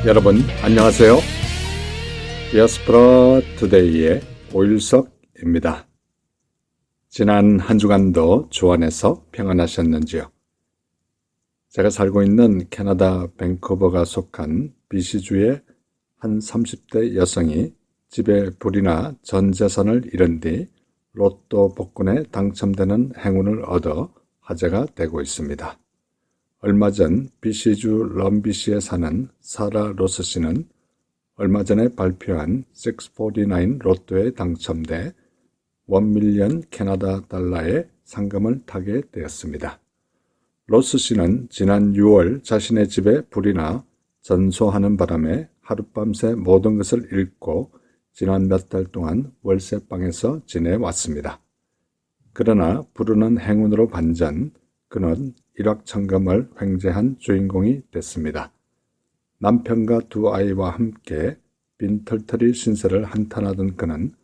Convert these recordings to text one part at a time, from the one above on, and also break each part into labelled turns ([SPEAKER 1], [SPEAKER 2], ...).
[SPEAKER 1] 여러분 안녕하세요. 디아스포라 투데이의 오일석입니다. 지난 한 주간도 주 안에서 평안하셨는지요? 제가 살고 있는 캐나다 밴쿠버가 속한 BC주의 한 30대 여성이 집에 불이나 전 재산을 잃은 뒤 로또 복권에 당첨되는 행운을 얻어 화제가 되고 있습니다. 얼마 전 BC주 럼비시에 사는 사라 로스 씨는 얼마 전에 발표한 649 로또에 당첨돼 1밀리언 캐나다 달러의 상금을 타게 되었습니다. 로스 씨는 지난 6월 자신의 집에 불이 나 전소하는 바람에 하룻밤새 모든 것을 잃고 지난 몇 달 동안 월세방에서 지내왔습니다. 그러나 부르는 행운으로 반전, 그는 일확천금을 횡재한 주인공이 됐습니다. 남편과 두 아이와 함께 빈털터리 신세를 한탄하던 그는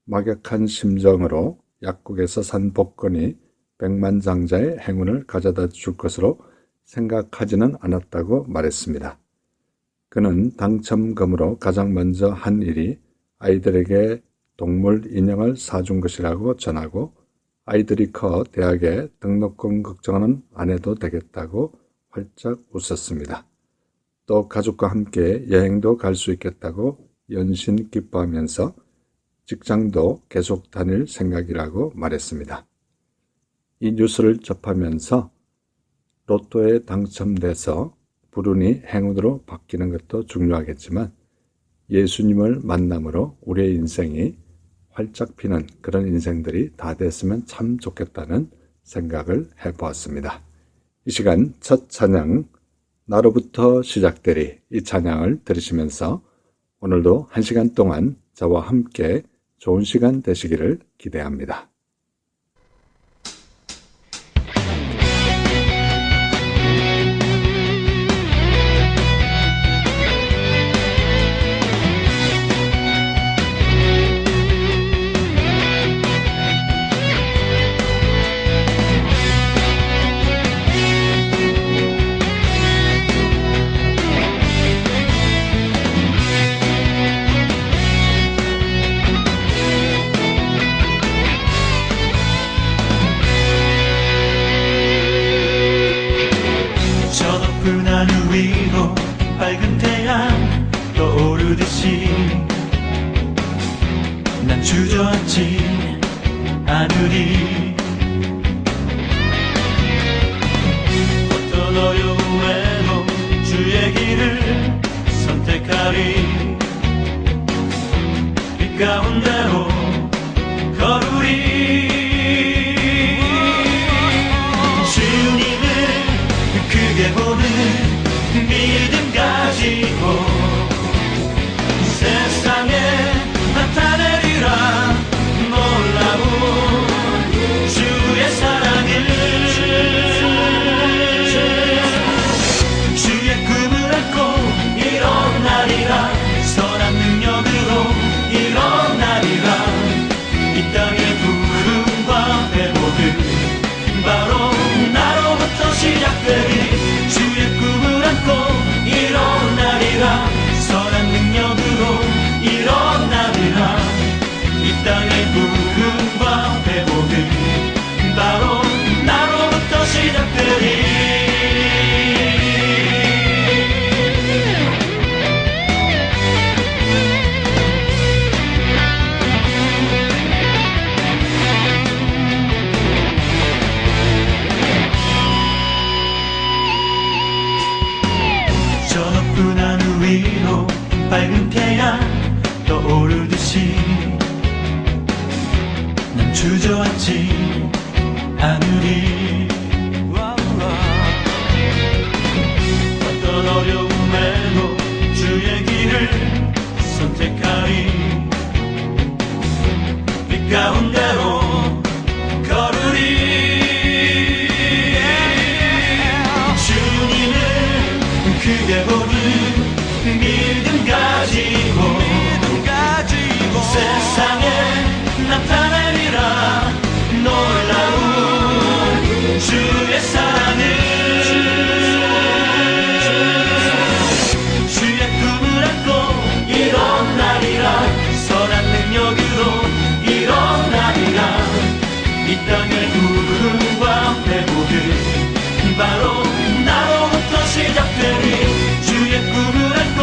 [SPEAKER 1] 막역한 심정으로 약국에서 산 복권이 백만장자의 행운을 가져다 줄 것으로 생각하지는 않았다고 말했습니다. 그는 당첨금으로 가장 먼저 한 일이 아이들에게 동물 인형을 사준 것이라고 전하고 아이들이 커 대학에 등록금 걱정은 안 해도 되겠다고 활짝 웃었습니다. 또 가족과 함께 여행도 갈 수 있겠다고 연신 기뻐하면서 직장도 계속 다닐 생각이라고 말했습니다. 이 뉴스를 접하면서 로또에 당첨돼서 불운이 행운으로 바뀌는 것도 중요하겠지만 예수님을 만남으로 우리의 인생이 활짝 피는 그런 인생들이 다 됐으면 참 좋겠다는 생각을 해보았습니다. 이 시간 첫 찬양 나로부터 시작되리, 이 찬양을 들으시면서 오늘도 한 시간 동안 저와 함께 좋은 시간 되시기를 기대합니다.
[SPEAKER 2] 하늘 위로 밝은 태양 떠오르듯이 난 주저앉지 않으리. 어떤 어려움에도 주의 길을 선택하리. 빛 가운데로 걸으리. 주님을 크게 보는 믿음 가지고 세상에 나타내리라. 놀라운 주의 사랑을 주의 꿈을 안고 일어나리라. 선한 능력으로 일어나리라. 이 땅의 부흥과 회복은 바로 나로부터 시작되리. 주의 꿈을 안고 일어나리라. 선한 능력으로 일어나리라. 이 땅의 부흥과 회복은 바로 나로부터 시작되리. 저 높은 하늘 위로 밝은 태양 떠오르듯이 난 주저앉지 않으리. 어떤 어려움에도 주의 길을 선택하리. 빛 가운데로 걸으리. 주님을 크게 보는 믿음 가지고 세상에 나타내리라. 놀라운 땅의 부흥과 회복은 바로 나로부터 시작되니 주의 꿈을 안고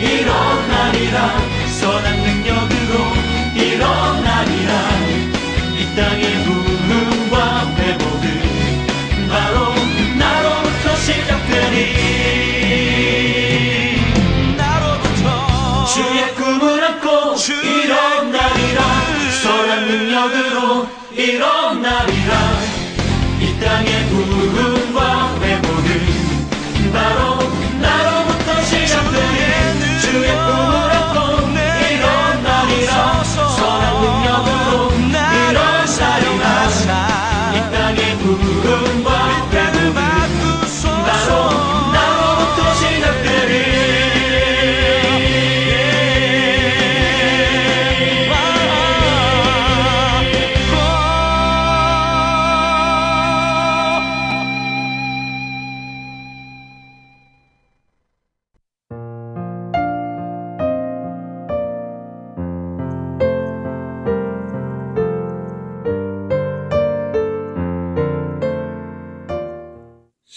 [SPEAKER 2] 일어나리라. 선한 능력으로 일어나리라. 이 땅의 부흥과 회복은 바로 나로부터 시작되니 주의 꿈을 안고 일어나리라. 선한 능력으로 일어나리라. 이 땅의 부흥과 회복은 바로 나로부터 시작되니 주의 꿈을 안고 일어나리라. 선한 능력으로 일어나리라. 이 땅의 부흥과 회복은 바로 나로부터 시작되니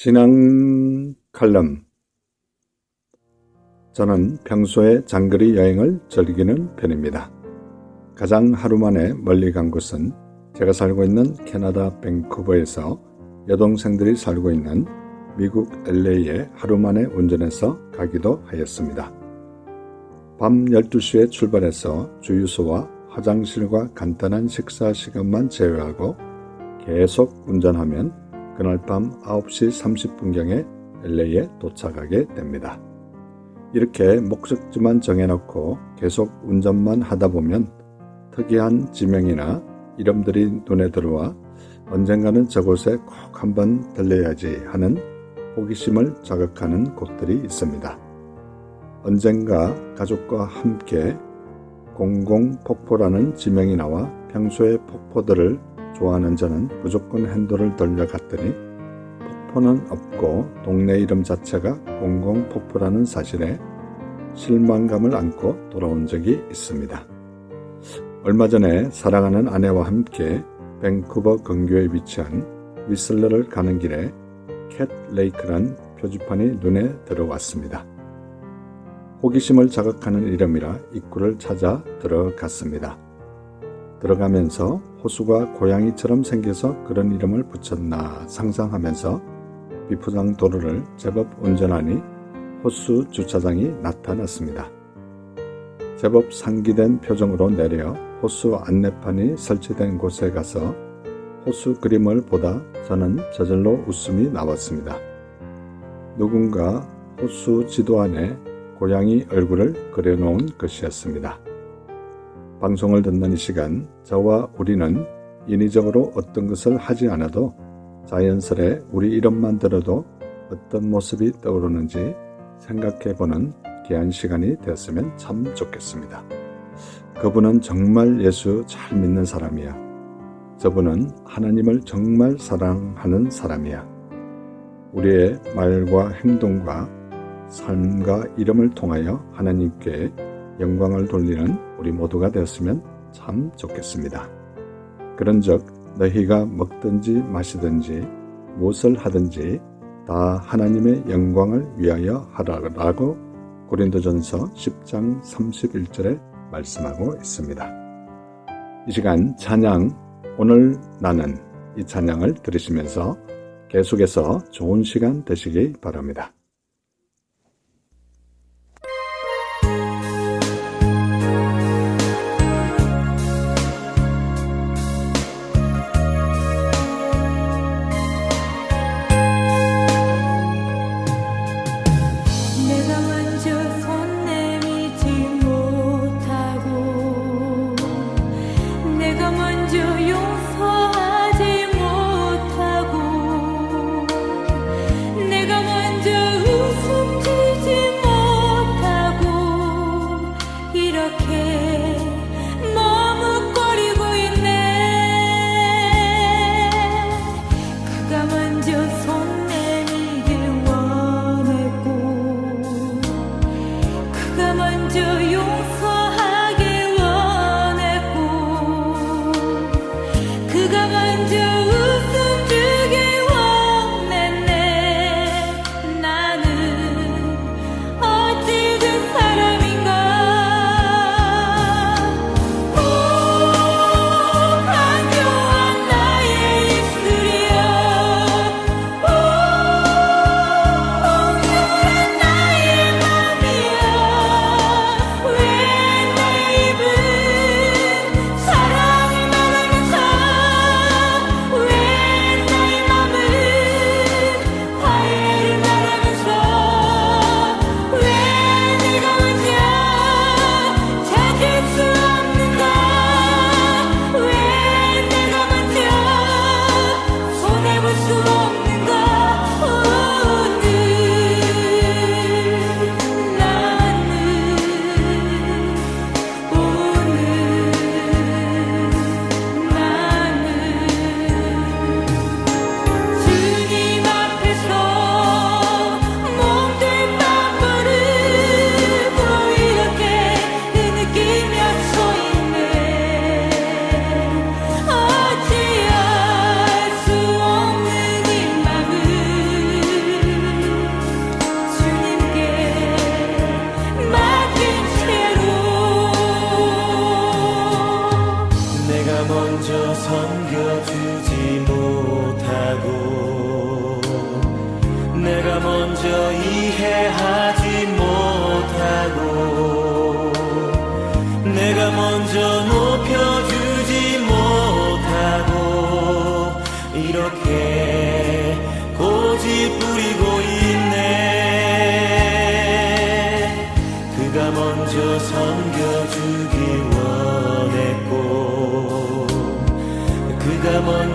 [SPEAKER 1] 신앙 칼럼. 저는 평소에 장거리 여행을 즐기는 편입니다. 가장 하루 만에 멀리 간 곳은 제가 살고 있는 캐나다 밴쿠버에서 여동생들이 살고 있는 미국 LA에 하루 만에 운전해서 가기도 하였습니다. 밤 12시에 출발해서 주유소와 화장실과 간단한 식사 시간만 제외하고 계속 운전하면 그날 밤 9시 30분경에 LA에 도착하게 됩니다. 이렇게 목적지만 정해놓고 계속 운전만 하다 보면 특이한 지명이나 이름들이 눈에 들어와 언젠가는 저곳에 꼭 한번 들려야지 하는 호기심을 자극하는 곳들이 있습니다. 언젠가 가족과 함께 공공폭포라는 지명이 나와 평소에 폭포들을 좋아하는 저는 무조건 핸들을 돌려갔더니 폭포는 없고 동네 이름 자체가 공공폭포라는 사실에 실망감을 안고 돌아온 적이 있습니다. 얼마 전에 사랑하는 아내와 함께 밴쿠버 근교에 위치한 위슬러를 가는 길에 캣 레이크란 표지판이 눈에 들어왔습니다. 호기심을 자극하는 이름이라 입구를 찾아 들어갔습니다. 들어가면서 호수가 고양이처럼 생겨서 그런 이름을 붙였나 상상하면서 비포장 도로를 제법 운전하니 호수 주차장이 나타났습니다. 제법 상기된 표정으로 내려 호수 안내판이 설치된 곳에 가서 호수 그림을 보다 저는 저절로 웃음이 나왔습니다. 누군가 호수 지도 안에 고양이 얼굴을 그려놓은 것이었습니다. 방송을 듣는 이 시간, 저와 우리는 인위적으로 어떤 것을 하지 않아도 자연스레 우리 이름만 들어도 어떤 모습이 떠오르는지 생각해보는 귀한 시간이 되었으면 참 좋겠습니다. 그분은 정말 예수 잘 믿는 사람이야. 저분은 하나님을 정말 사랑하는 사람이야. 우리의 말과 행동과 삶과 이름을 통하여 하나님께 영광을 돌리는 우리 모두가 되었으면 참 좋겠습니다. 그런즉 너희가 먹든지 마시든지 무엇을 하든지 다 하나님의 영광을 위하여 하라고 고린도전서 10장 31절에 말씀하고 있습니다. 이 시간 찬양 오늘 나는 이 찬양을 들으시면서 계속해서 좋은 시간 되시기 바랍니다.
[SPEAKER 3] 내가 먼저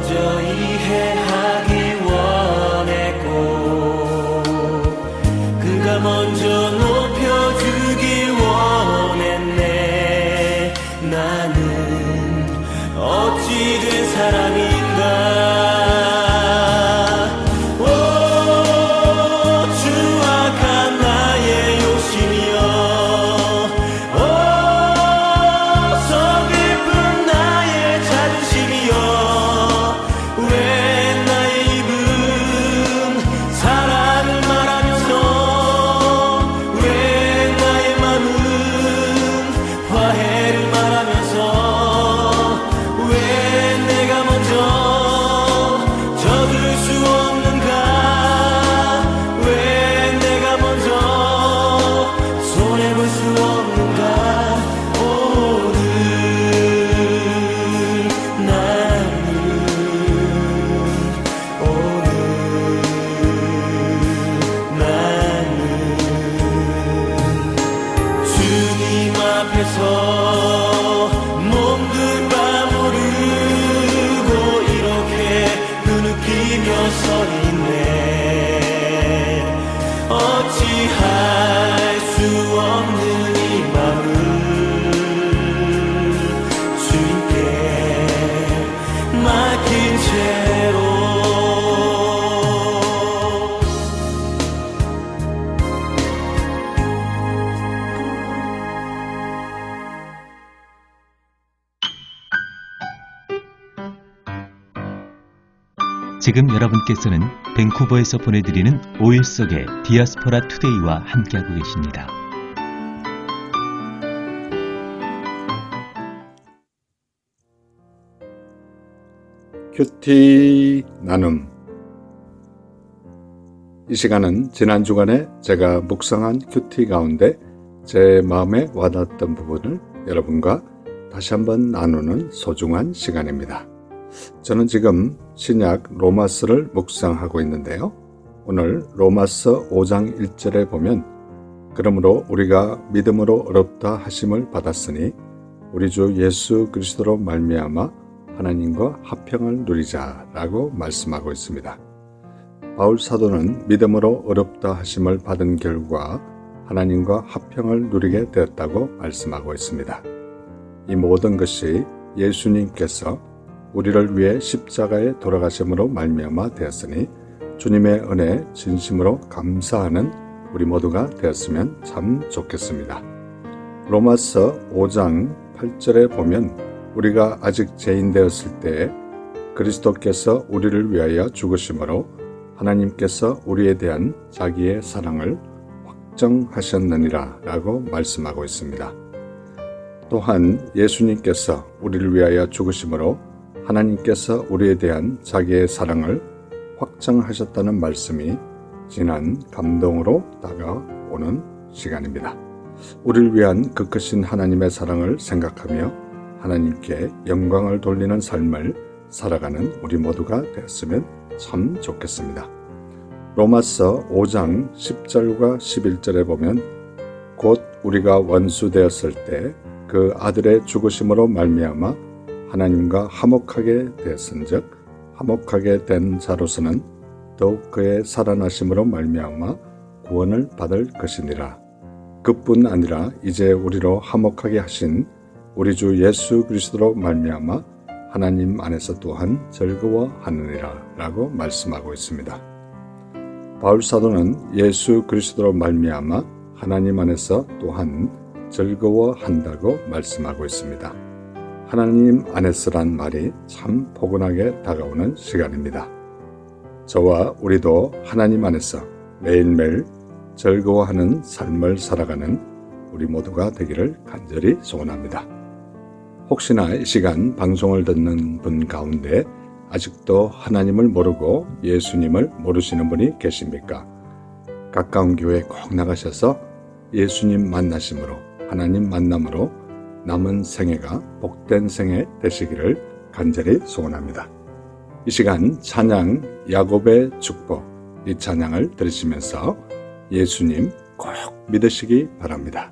[SPEAKER 2] 먼저 이해하기 원했고 그가 먼저 높여주길 원했네. 나는 어찌 된 사람인가. 어찌할 수 없는 이 맘을 주님께 맡긴 채로
[SPEAKER 3] 지금 여러분께서는 밴쿠버에서 보내드리는 5일 속의 디아스포라 투데이와 함께하고 계십니다.
[SPEAKER 1] 큐티 나눔. 이 시간은 지난 주간에 제가 묵상한 큐티 가운데 제 마음에 와닿았던 부분을 여러분과 다시 한번 나누는 소중한 시간입니다. 저는 지금 신약 로마서를 묵상하고 있는데요. 오늘 로마서 5장 1절에 보면 그러므로 우리가 믿음으로 의롭다 하심을 받았으니 우리 주 예수 그리스도로 말미암아 하나님과 화평을 누리자라고 말씀하고 있습니다. 바울 사도는 믿음으로 의롭다 하심을 받은 결과 하나님과 화평을 누리게 되었다고 말씀하고 있습니다. 이 모든 것이 예수님께서 우리를 위해 십자가에 돌아가심으로 말미암아 되었으니 주님의 은혜에 진심으로 감사하는 우리 모두가 되었으면 참 좋겠습니다. 로마서 5장 8절에 보면 우리가 아직 죄인 되었을 때 그리스도께서 우리를 위하여 죽으심으로 하나님께서 우리에 대한 자기의 사랑을 확정하셨느니라 라고 말씀하고 있습니다. 또한 예수님께서 우리를 위하여 죽으심으로 하나님께서 우리에 대한 자기의 사랑을 확정하셨다는 말씀이 진한 감동으로 다가오는 시간입니다. 우리를 위한 그 크신 하나님의 사랑을 생각하며 하나님께 영광을 돌리는 삶을 살아가는 우리 모두가 되었으면 참 좋겠습니다. 로마서 5장 10절과 11절에 보면 곧 우리가 원수 되었을 때 그 아들의 죽으심으로 말미암아 하나님과 화목하게 되었은즉 화목하게 된 자로서는 더욱 그의 살아나심으로 말미암아 구원을 받을 것이니라. 그뿐 아니라 이제 우리로 화목하게 하신 우리 주 예수 그리스도로 말미암아 하나님 안에서 또한 즐거워하느니라 라고 말씀하고 있습니다. 바울 사도는 예수 그리스도로 말미암아 하나님 안에서 또한 즐거워한다고 말씀하고 있습니다. 하나님 안에서란 말이 참 포근하게 다가오는 시간입니다. 저와 우리도 하나님 안에서 매일매일 즐거워하는 삶을 살아가는 우리 모두가 되기를 간절히 소원합니다. 혹시나 이 시간 방송을 듣는 분 가운데 아직도 하나님을 모르고 예수님을 모르시는 분이 계십니까? 가까운 교회 꼭 나가셔서 예수님 만나심으로 하나님 만남으로 남은 생애가 복된 생애 되시기를 간절히 소원합니다. 이 시간 찬양 야곱의 축복 이 찬양을 들으시면서 예수님 꼭 믿으시기 바랍니다.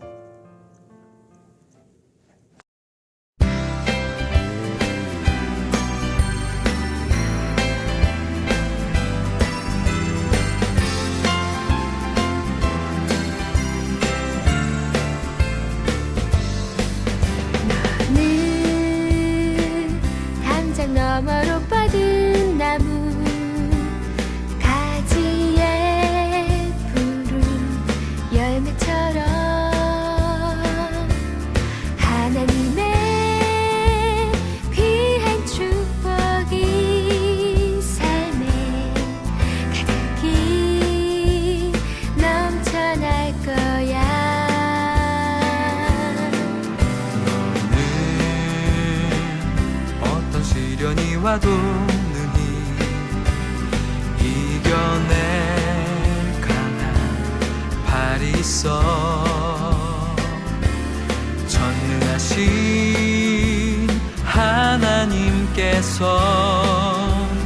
[SPEAKER 4] 속에서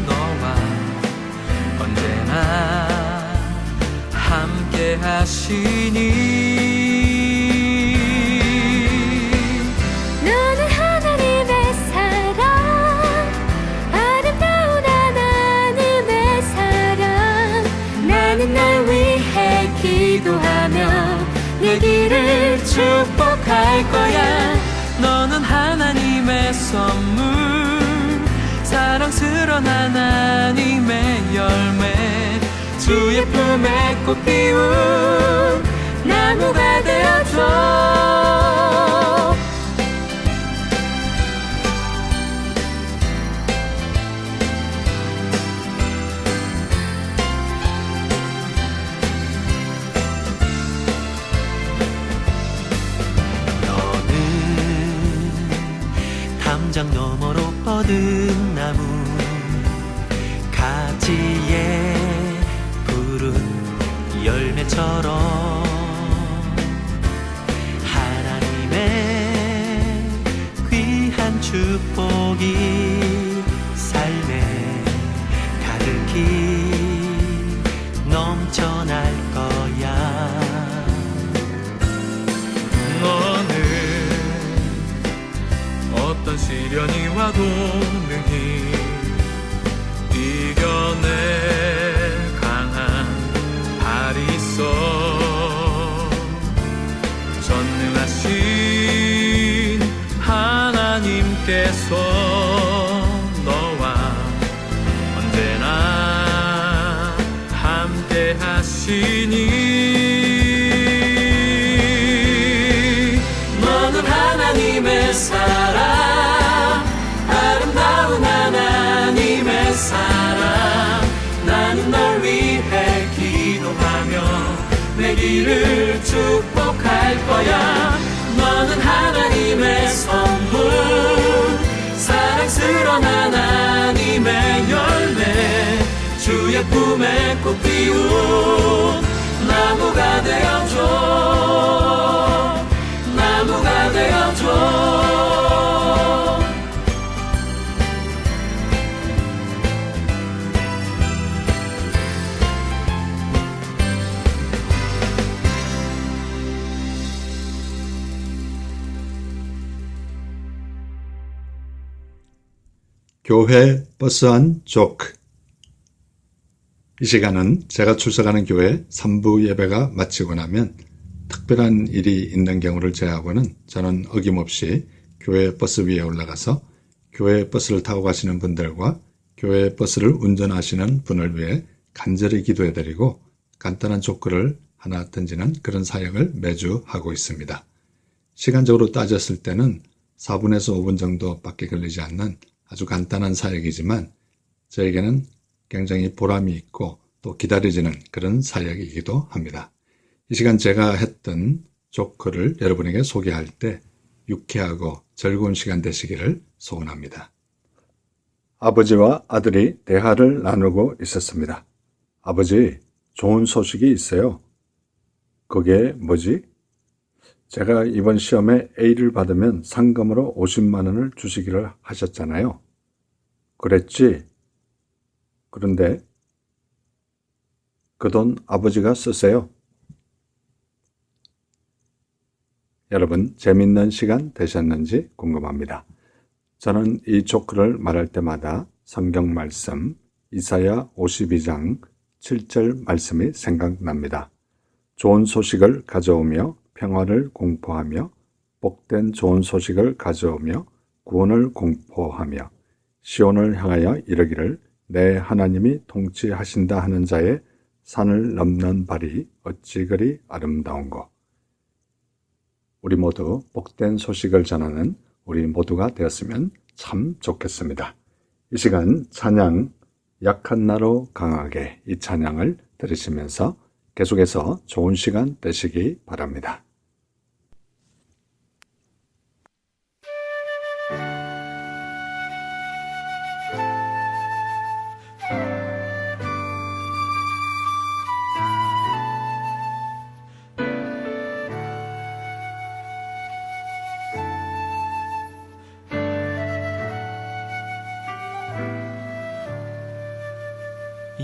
[SPEAKER 4] 너와 언제나 함께 하시니
[SPEAKER 5] 너는 하나님의 사랑, 아름다운 하나님의 사랑. 나는 널 위해 기도하며 내 길을 축복할 거야.
[SPEAKER 4] 너는 하나님의 선물, 사랑스러운 하나님의 열매, 주의 품에 꽃 피운 나무가 되어줘.
[SPEAKER 2] 담장 너머로 뻗은 나무, 가지에 푸른 열매처럼 하나님의 귀한 축복이 삶에 가득히 넘쳐날 거야.
[SPEAKER 4] 너는 어떤 시련이 와도 능히 이겨낼 강한 발이 있어. 전능하신 하나님께서 너와 언제나 함께 하시니 너는 하나님의 사랑, 아름다운 하나님의 사랑. 나는 널 위해 기도하며 내 길을 축복할 거야. 너는 하나님의 선물, 사랑스러운 하나님의 열매, 주의 품에 꽃 피운 나무가 되어줘. 나무가 되어줘.
[SPEAKER 1] 교회 버스 안 조크. 이 시간은 제가 출석하는 교회 3부 예배가 마치고 나면 특별한 일이 있는 경우를 제외하고는 저는 어김없이 교회 버스 위에 올라가서 교회 버스를 타고 가시는 분들과 교회 버스를 운전하시는 분을 위해 간절히 기도해드리고 간단한 조크를 하나 던지는 그런 사역을 매주 하고 있습니다. 시간적으로 따졌을 때는 4분에서 5분 정도밖에 걸리지 않는 아주 간단한 사역이지만 저에게는 굉장히 보람이 있고 또 기다려지는 그런 사역이기도 합니다. 이 시간 제가 했던 조크를 여러분에게 소개할 때 유쾌하고 즐거운 시간 되시기를 소원합니다. 아버지와 아들이 대화를 나누고 있었습니다. 아버지, 좋은 소식이 있어요. 그게 뭐지? 제가 이번 시험에 A를 받으면 상금으로 50만 원을 주시기를 하셨잖아요. 그랬지? 그런데 그 돈 아버지가 쓰세요. 여러분, 재밌는 시간 되셨는지 궁금합니다. 저는 이 조크를 말할 때마다 성경 말씀 이사야 52장 7절 말씀이 생각납니다. 좋은 소식을 가져오며 평화를 공포하며 복된 좋은 소식을 가져오며 구원을 공포하며 시온을 향하여 이르기를 내 하나님이 통치하신다 하는 자의 산을 넘는 발이 어찌 그리 아름다운고. 우리 모두 복된 소식을 전하는 우리 모두가 되었으면 참 좋겠습니다. 이 시간 찬양 약한 나로 강하게 이 찬양을 들으시면서 계속해서 좋은 시간 되시기 바랍니다.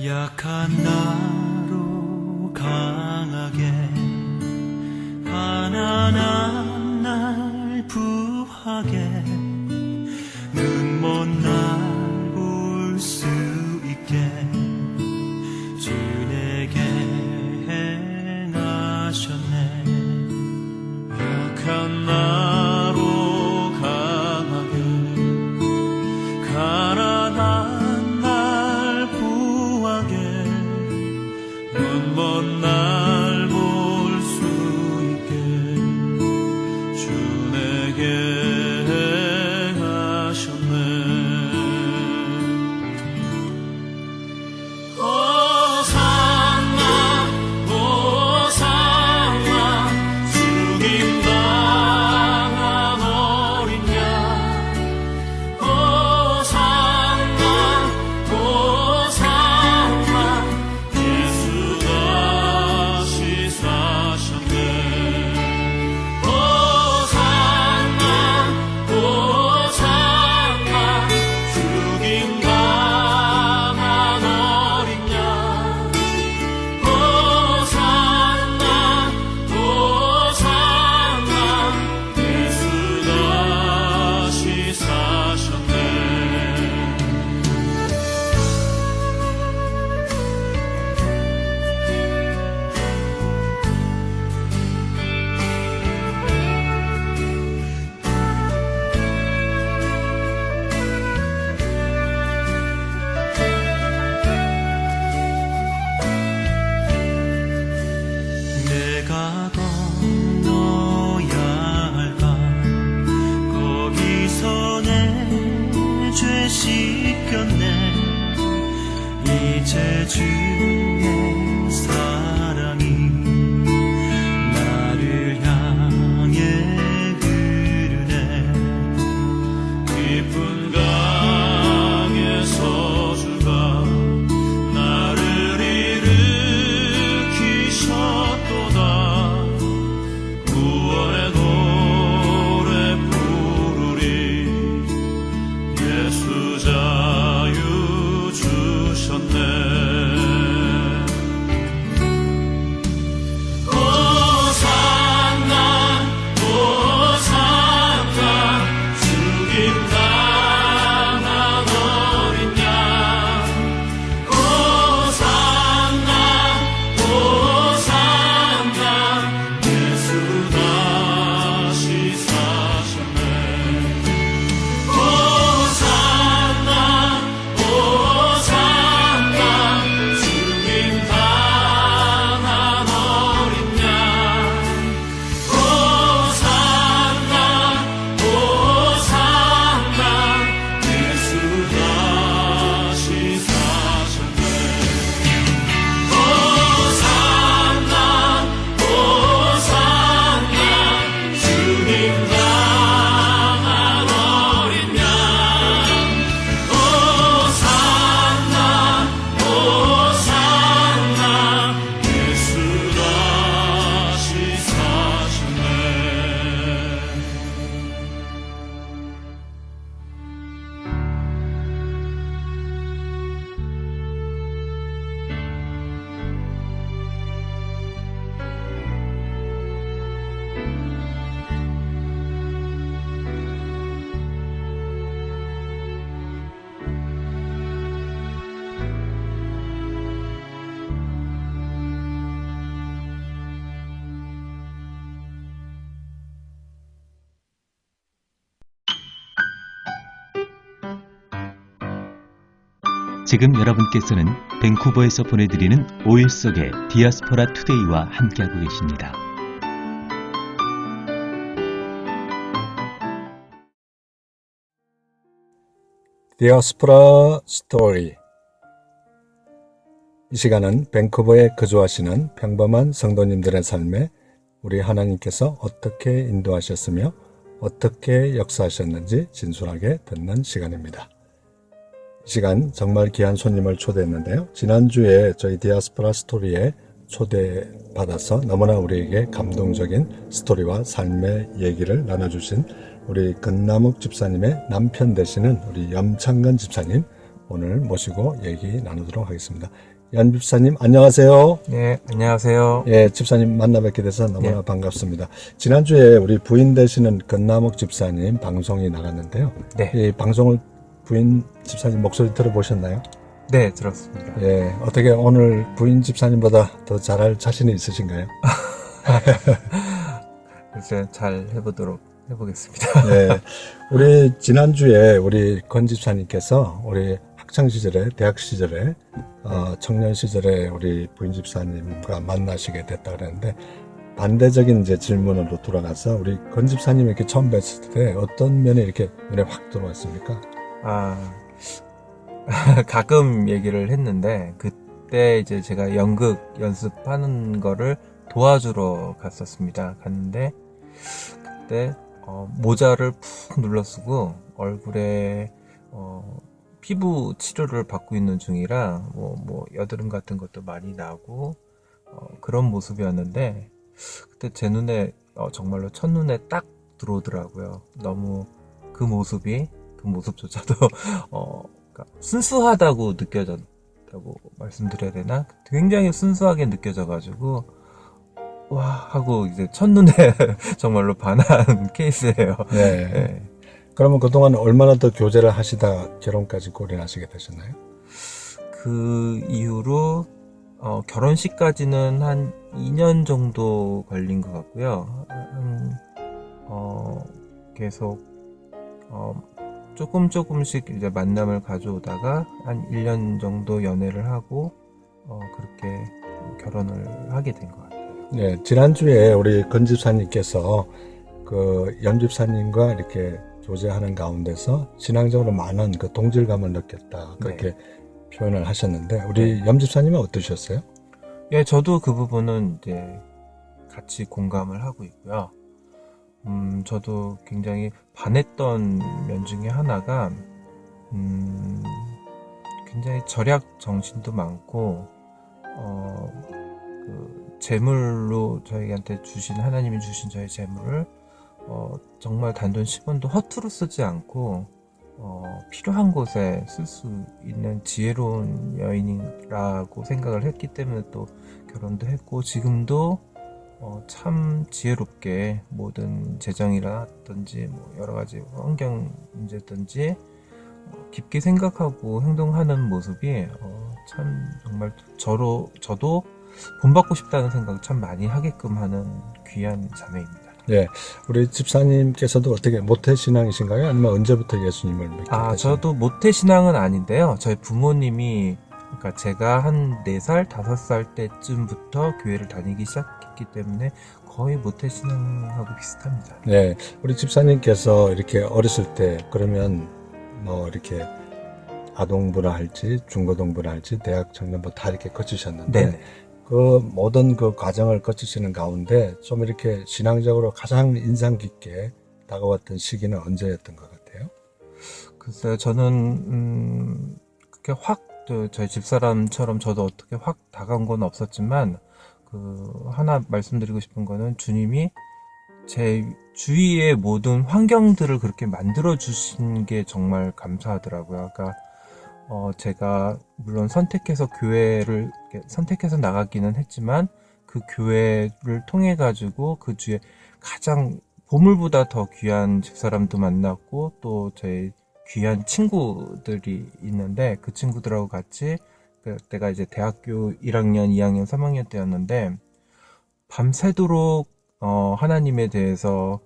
[SPEAKER 2] 약한 나로 강하게 가난한 날 부하게 눈 먼 날 볼 수 있게 주 내게 행하셨네. 약한 나로 강하게 가난한 날 부하게 눈 먼 날 볼 수 있게 주 내게 행하셨네. 호산나 호산나 죽임 당한 어린 양. 호산나 호산나 예수 다시 사셨네. 호산나 호산나 죽임 당한 어린 양. 호산나 호산나 예수 다시 사셨네. 내가 건너야 할까 거기서 내 죄 씻겼네. 이제 주의 사랑이 나를 향해 흐르네. 깊은 강에서 주가 나를 일으키셨도다. 구원의 노래 부르리. 예수 자유 주셨네. 호산나 호산나 죽임 당한 어린 양. 호산나 호산나 예수 다시 사셨네. 호산나 호산나 죽임 당한 어린 양. 호산나 호산나 예수 다시 사셨네. 호산나 호산나 주님 당한 어린 양. 호산나 호산나 예수 다시 사셨네.
[SPEAKER 3] 지금 여러분께서는 밴쿠버에서 보내드리는 5일 속의 디아스포라 투데이와 함께하고 계십니다.
[SPEAKER 1] 디아스포라 스토리. 이 시간은 밴쿠버에 거주하시는 평범한 성도님들의 삶에 우리 하나님께서 어떻게 인도하셨으며 어떻게 역사하셨는지 진솔하게 듣는 시간입니다. 이 시간 정말 귀한 손님을 초대했는데요. 지난주에 저희 디아스포라 스토리에 초대받아서 너무나 우리에게 감동적인 스토리와 삶의 얘기를 나눠주신 우리 건남욱 집사님의 남편 되시는 우리 염창근 집사님 오늘 모시고 얘기 나누도록 하겠습니다. 연 집사님 안녕하세요.
[SPEAKER 6] 네, 안녕하세요.
[SPEAKER 1] 예, 집사님 만나 뵙게 돼서 너무나
[SPEAKER 6] 네.
[SPEAKER 1] 반갑습니다. 지난주에 우리 부인 되시는 건나목 집사님 방송이 나갔는데요.
[SPEAKER 6] 네.
[SPEAKER 1] 이 방송을 부인 집사님 목소리 들어보셨나요?
[SPEAKER 6] 네, 들었습니다.
[SPEAKER 1] 예, 어떻게 오늘 부인 집사님보다 더 잘할 자신이 있으신가요?
[SPEAKER 6] 글쎄, 잘 해보겠습니다.
[SPEAKER 1] 예, 우리 지난주에 우리 건 집사님께서 우리 학창 시절에, 대학 시절에, 청년 시절에 우리 부인 집사님과 만나시게 됐다 그랬는데 반대적인 이제 질문으로 돌아가서 우리 건 집사님 이렇게 처음 뵀을 때 어떤 면에 이렇게 눈에 확 들어왔습니까?
[SPEAKER 6] 가끔 얘기를 했는데, 그때 이제 제가 연극 연습하는 거를 도와주러 갔는데, 그때, 모자를 푹 눌러쓰고, 얼굴에, 피부 치료를 받고 있는 중이라, 여드름 같은 것도 많이 나고, 그런 모습이었는데, 그때 제 눈에, 정말로 첫눈에 딱 들어오더라고요. 너무 그 모습조차도, 그러니까 순수하다고 느껴졌다고 말씀드려야 되나? 굉장히 순수하게 느껴져가지고, 와, 하고 이제 첫눈에 정말로 반한 케이스예요.
[SPEAKER 1] 네.
[SPEAKER 6] 네.
[SPEAKER 1] 그러면 그동안 얼마나 더 교제를 하시다 결혼까지 골인하시게 되셨나요?
[SPEAKER 6] 그 이후로, 결혼식까지는 한 2년 정도 걸린 것 같고요. 계속, 조금씩 이제 만남을 가져오다가 한 1년 정도 연애를 하고, 그렇게 결혼을 하게 된 것 같아요.
[SPEAKER 1] 네, 지난주에 우리 건 집사님께서 그 연 집사님과 이렇게 교제하는 가운데서 신앙적으로 많은 그 동질감을 느꼈다. 그렇게 표현을 하셨는데, 우리 연 집사님은 어떠셨어요?
[SPEAKER 6] 예, 저도 그 부분은 이제 같이 공감을 하고 있고요. 저도 굉장히 반했던 면 중에 하나가, 굉장히 절약 정신도 많고, 재물로 저희한테 하나님이 주신 저희 재물을, 정말 단돈 10원도 허투루 쓰지 않고, 필요한 곳에 쓸 수 있는 지혜로운 여인이라고 생각을 했기 때문에 또 결혼도 했고, 지금도 참 지혜롭게 모든 재정이라든지 여러 가지 환경 문제든지 깊게 생각하고 행동하는 모습이 참 정말 저도 본받고 싶다는 생각 참 많이 하게끔 하는 귀한 자매입니다.
[SPEAKER 1] 네, 우리 집사님께서도 어떻게 모태신앙이신가요? 아니면 언제부터 예수님을 믿게 되셨나요?
[SPEAKER 6] 저도 모태신앙은 아닌데요. 저희 부모님이, 그러니까 제가 한 4살, 5살 때쯤부터 교회를 다니기 시작했기 때문에 거의 모태신앙하고 비슷합니다.
[SPEAKER 1] 네, 우리 집사님께서 이렇게 어렸을 때 그러면 이렇게 아동부나 할지 중고등부나 할지 대학 청년부 다 이렇게 거치셨는데
[SPEAKER 6] 네네.
[SPEAKER 1] 그 모든 그 과정을 거치시는 가운데 좀 이렇게 신앙적으로 가장 인상 깊게 다가왔던 시기는 언제였던 것 같아요?
[SPEAKER 6] 글쎄요, 저는 그렇게 확 저희 집사람처럼 저도 어떻게 확 다가온 건 없었지만, 하나 말씀드리고 싶은 거는 주님이 제 주위의 모든 환경들을 그렇게 만들어 주신 게 정말 감사하더라고요. 그러니까 제가 물론 교회를 선택해서 나가기는 했지만, 그 교회를 통해 가지고 그 주에 가장 보물보다 더 귀한 집사람도 만났고, 또 저희 귀한 친구들이 있는데, 그 친구들하고 같이, 그때가 이제 대학교 1학년, 2학년, 3학년 때였는데, 밤새도록 하나님에 대해서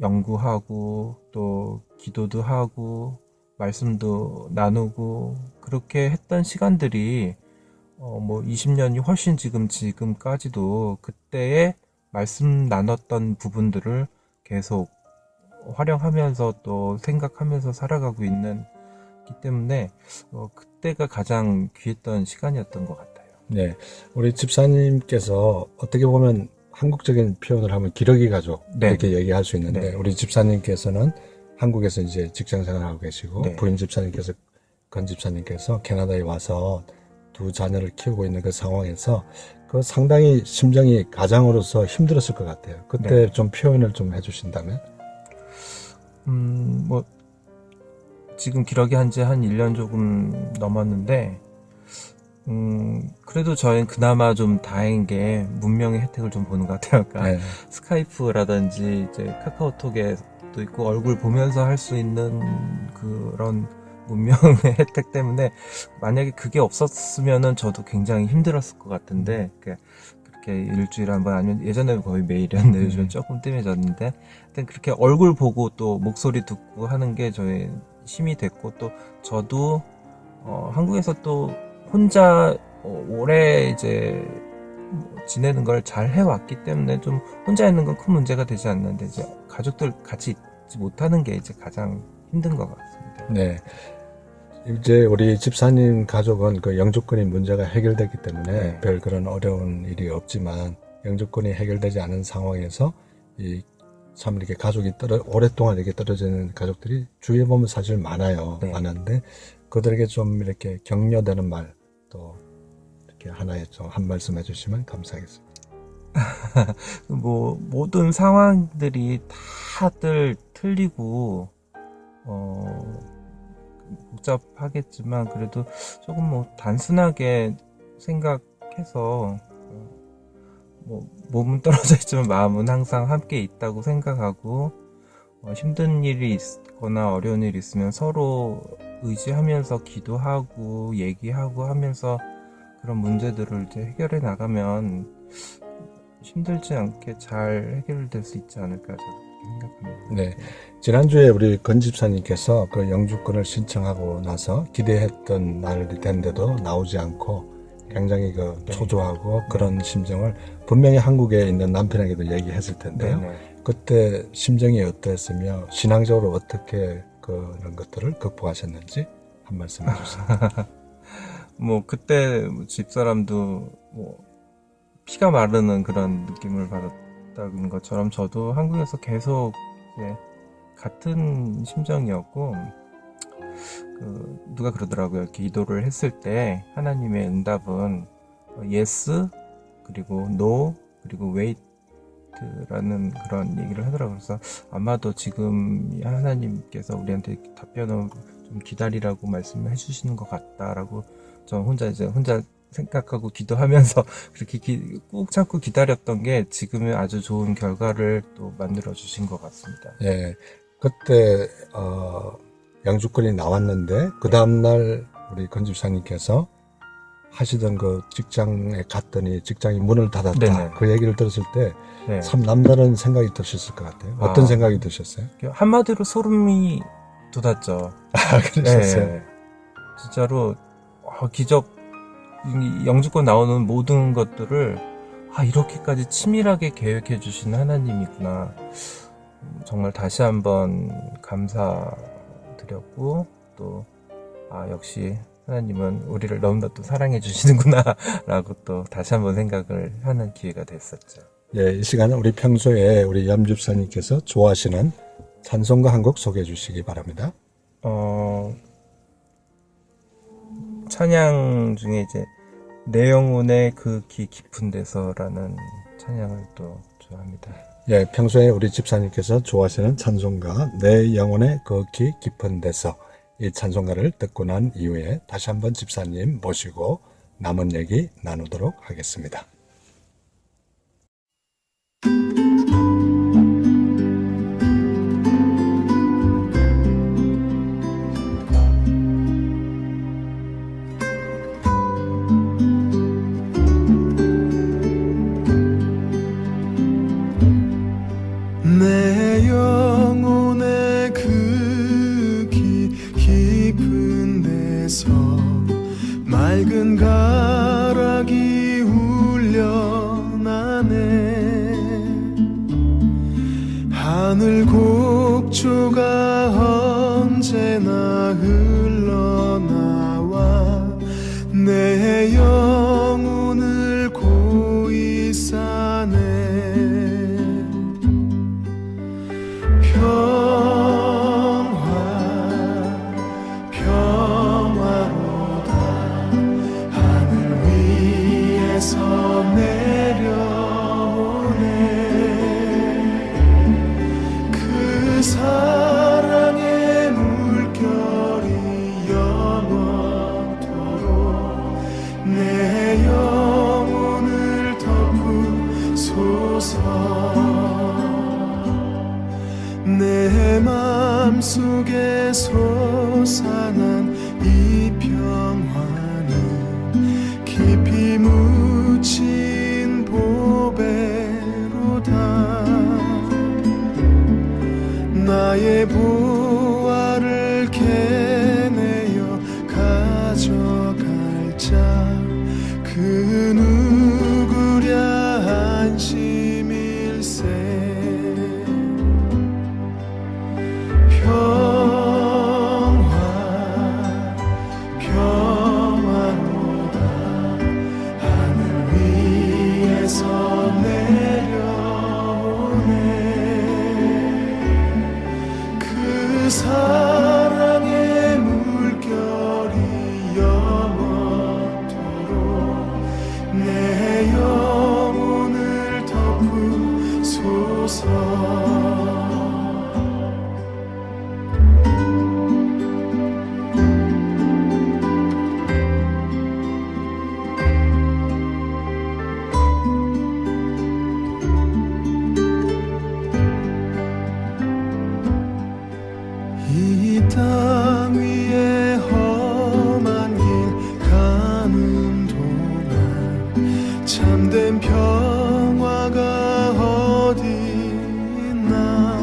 [SPEAKER 6] 연구하고, 또 기도도 하고, 말씀도 나누고, 그렇게 했던 시간들이 20년이 훨씬 지금까지도 그때의 말씀 나눴던 부분들을 계속 활용하면서 또 생각하면서 살아가고 있기 때문에 그때가 가장 귀했던 시간이었던 것 같아요.
[SPEAKER 1] 네, 우리 집사님께서 어떻게 보면 한국적인 표현을 하면 기러기 가족
[SPEAKER 6] 네.
[SPEAKER 1] 이렇게 얘기할 수 있는데
[SPEAKER 6] 네.
[SPEAKER 1] 우리 집사님께서는 한국에서 이제 직장 생활하고 계시고
[SPEAKER 6] 네.
[SPEAKER 1] 부인 집사님께서 건 집사님께서 캐나다에 와서 두 자녀를 키우고 있는 그 상황에서 그 상당히 심정이 가장으로서 힘들었을 것 같아요. 그때
[SPEAKER 6] 네.
[SPEAKER 1] 좀 표현을 좀 해주신다면?
[SPEAKER 6] 지금 기러기 한 지 한 1년 조금 넘었는데, 그래도 저희는 그나마 좀 다행인 게 문명의 혜택을 좀 보는 것 같아요. 그러니까
[SPEAKER 1] 네.
[SPEAKER 6] 스카이프라든지 이제 카카오톡에도 있고 얼굴 보면서 할 수 있는 그런 문명의 혜택 때문에 만약에 그게 없었으면은 저도 굉장히 힘들었을 것 같은데, 그렇게 일주일에 한 번 아니면 예전에는 거의 매일이었는데 요즘은 조금 뜸해졌는데, 하여튼 그렇게 얼굴 보고 또 목소리 듣고 하는 게 저의 힘이 됐고, 또 저도 한국에서 또 혼자 오래 이제 지내는 걸 잘 해왔기 때문에 좀 혼자 있는 건 큰 문제가 되지 않는데, 이제 가족들 같이 있지 못하는 게 이제 가장 힘든 것 같습니다.
[SPEAKER 1] 네. 이제 우리 집사님 가족은 그 영주권이 문제가 해결됐기 때문에
[SPEAKER 6] 네.
[SPEAKER 1] 별 그런 어려운 일이 없지만, 영주권이 해결되지 않은 상황에서 참 이렇게 가족이 오랫동안 이렇게 떨어지는 가족들이 주위에 보면 사실 많아요.
[SPEAKER 6] 네.
[SPEAKER 1] 많은데 그들에게 좀 이렇게 격려되는 말, 또 이렇게 하나의 좀 한 말씀 해주시면 감사하겠습니다.
[SPEAKER 6] 뭐 모든 상황들이 다들 틀리고 복잡하겠지만, 그래도 조금 뭐 단순하게 생각해서 뭐 몸은 떨어져 있지만 마음은 항상 함께 있다고 생각하고, 힘든 일이 있거나 어려운 일이 있으면 서로 의지하면서 기도하고 얘기하고 하면서 그런 문제들을 이제 해결해 나가면 힘들지 않게 잘 해결될 수 있지 않을까 저는 생각합니다.
[SPEAKER 1] 네. 지난주에 우리 건 집사님께서 그 영주권을 신청하고 나서 기대했던 날이 됐는데도 나오지 않고 굉장히 그 초조하고 그런 심정을 분명히 한국에 있는 남편에게도 얘기했을 텐데요.
[SPEAKER 6] 네네.
[SPEAKER 1] 그때 심정이 어땠으며 신앙적으로 어떻게 그런 것들을 극복하셨는지 한 말씀 해주세요.
[SPEAKER 6] 뭐 그때 집사람도 뭐 피가 마르는 그런 느낌을 받았다는 것처럼 저도 한국에서 계속 이제 같은 심정이었고, 누가 그러더라고요. 기도를 했을 때 하나님의 응답은 yes, 그리고 no, 그리고 wait라는 그런 얘기를 하더라고요. 그래서 아마도 지금 하나님께서 우리한테 답변을 좀 기다리라고 말씀해 주시는 것 같다라고 저 혼자 생각하고 기도하면서 그렇게 꾹 참고 기다렸던 게 지금의 아주 좋은 결과를 또 만들어 주신 것 같습니다.
[SPEAKER 1] 예. 그때 영주권이 나왔는데 그 다음날 우리 건 집사님께서 하시던 그 직장에 갔더니 직장이 문을 닫았다.
[SPEAKER 6] 네네.
[SPEAKER 1] 그 얘기를 들었을 때
[SPEAKER 6] 네.
[SPEAKER 1] 참 남다른 생각이 드셨을 것 같아요. 어떤
[SPEAKER 6] 아.
[SPEAKER 1] 생각이 드셨어요?
[SPEAKER 6] 한마디로 소름이 돋았죠.
[SPEAKER 1] 아, 그러셨어요?
[SPEAKER 6] 네. 진짜로 기적, 이 영주권 나오는 모든 것들을 이렇게까지 치밀하게 계획해 주신 하나님이구나. 정말 다시 한번 감사드렸고, 또 역시 하나님은 우리를 너무나 또 사랑해 주시는구나 라고 또 다시 한번 생각을 하는 기회가 됐었죠.
[SPEAKER 1] 예, 이 시간은 우리 평소에 우리 염집사님께서 좋아하시는 찬송가 한 곡 소개해 주시기 바랍니다.
[SPEAKER 6] 찬양 중에 이제 내 영혼의 그 깊은 데서라는 찬양을 또 좋아합니다.
[SPEAKER 1] 예, 평소에 우리 집사님께서 좋아하시는 찬송가 내 영혼의 그 깊은 데서, 이 찬송가를 듣고 난 이후에 다시 한번 집사님 모시고 남은 얘기 나누도록 하겠습니다.
[SPEAKER 7] 내 영혼의 그 깊은 데서 맑은 가락이 울려 내 영혼을 덮으소서. 내 맘속에 솟아난 이 평화는 깊이 묻힌 보배로다. 나의 보화를 캐내어 가져갈 자 그 누구랴 안심일세. 평화로다. 하늘 위에서 내려오네. 그 사랑의 물결이 영원토록 내 영혼을 덮으소서. 이 땅 위에 험한 길 가는 동안 참된 평화가 어디 있나.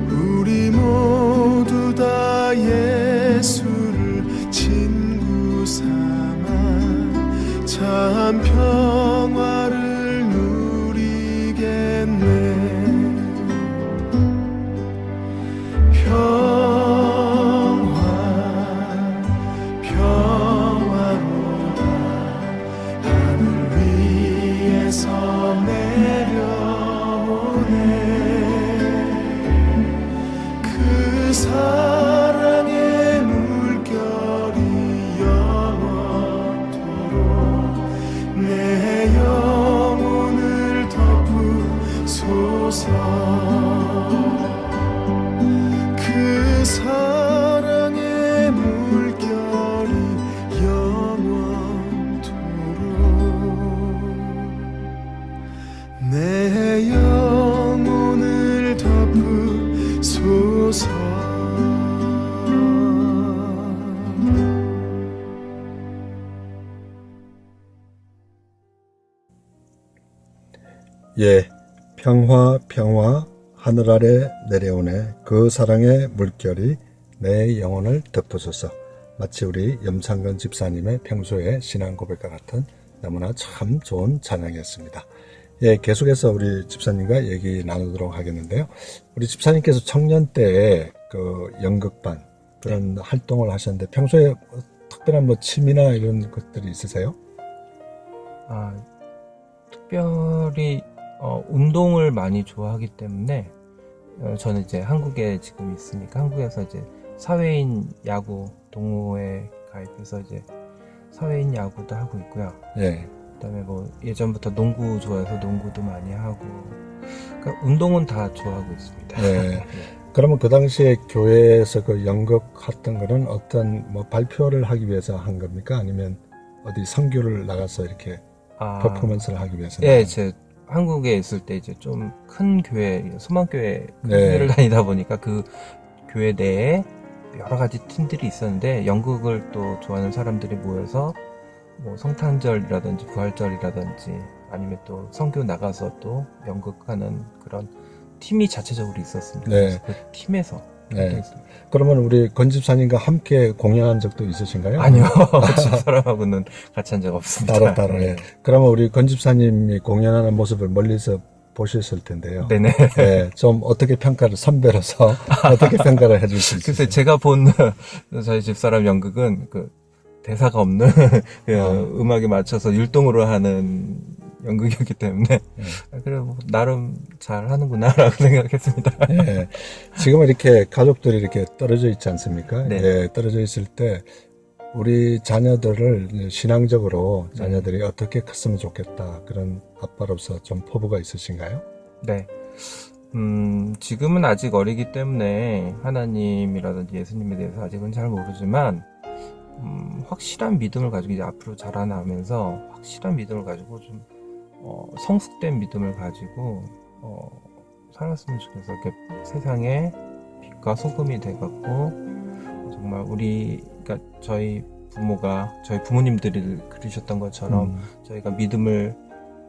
[SPEAKER 7] 우리 모두 다 예수를 친구 삼아 참 평화를 누리겠네. 평화로다. 하늘 위에서 내려오네. 그 사랑의 물결이 영원토록 내 영혼을 덮으소서. 그 사랑의 물결이 영원토록 내 영혼을 덮으소서.
[SPEAKER 1] 예, 평화 하늘 아래 내려오네. 그 사랑의 물결이 내 영혼을 덮으소서. 마치 우리 염창근 집사님의 평소의 신앙 고백과 같은 너무나 참 좋은 찬양이었습니다. 예, 계속해서 우리 집사님과 얘기 나누도록 하겠는데요. 우리 집사님께서 청년 때에 그 연극반 그런 활동을 하셨는데 평소에 특별한 뭐 취미나 이런 것들이 있으세요?
[SPEAKER 6] 특별히 운동을 많이 좋아하기 때문에 저는 이제 한국에 지금 있으니까 한국에서 이제 사회인 야구 동호회 가입해서 이제 사회인 야구도 하고 있고요.
[SPEAKER 1] 예.
[SPEAKER 6] 그다음에 뭐 예전부터 농구 좋아해서 농구도 많이 하고, 그러니까 운동은 다 좋아하고 있습니다.
[SPEAKER 1] 네. 그러면 그 당시에 교회에서 그 연극 했던 거는 어떤 뭐 발표를 하기 위해서 한 겁니까? 아니면 어디 선교를 나가서 이렇게 퍼포먼스를 하기 위해서?
[SPEAKER 6] 예, 제 한국에 있을 때 이제 좀 큰 교회, 소망교회 큰
[SPEAKER 1] 네.
[SPEAKER 6] 교회를 다니다 보니까 그 교회 내에 여러 가지 팀들이 있었는데 연극을 또 좋아하는 사람들이 모여서 뭐 성탄절이라든지 부활절이라든지 아니면 또 선교 나가서 또 연극하는 그런 팀이 자체적으로 있었습니다.
[SPEAKER 1] 네.
[SPEAKER 6] 그래서 그 팀에서
[SPEAKER 1] 네.
[SPEAKER 6] 활동했습니다.
[SPEAKER 1] 그러면 우리 권 집사님과 함께 공연한 적도 있으신가요?
[SPEAKER 6] 아니요, 집사람하고는 같이 한 적 없습니다.
[SPEAKER 1] 따로.
[SPEAKER 6] 네.
[SPEAKER 1] 예. 그러면 우리 권 집사님이 공연하는 모습을 멀리서 보셨을 텐데요.
[SPEAKER 6] 네네.
[SPEAKER 1] 예, 좀 어떻게 평가를 선배로서 어떻게 평가를 해줄 수 있으세요?
[SPEAKER 6] 글쎄 제가 본 저희 집사람 연극은 그 대사가 없는 그 음악에 맞춰서 율동으로 하는 연극이었기 때문에 그래 뭐 나름 잘 하는구나라고 생각했습니다.
[SPEAKER 1] 예. 지금 이렇게 가족들이 이렇게 떨어져 있지 않습니까?
[SPEAKER 6] 네.
[SPEAKER 1] 예, 떨어져 있을 때 우리 자녀들을 신앙적으로 자녀들이 어떻게 컸으면 좋겠다 그런 아빠로서 좀 포부가 있으신가요?
[SPEAKER 6] 네. 지금은 아직 어리기 때문에 하나님이라든지 예수님에 대해서 아직은 잘 모르지만 확실한 믿음을 가지고 이제 앞으로 자라나면서 확실한 믿음을 가지고 좀 성숙된 믿음을 가지고 살았으면 좋겠어. 이렇게 세상에 빛과 소금이 돼갖고 정말 그러니까 저희 부모가 저희 부모님들이 그러셨던 것처럼 저희가 믿음을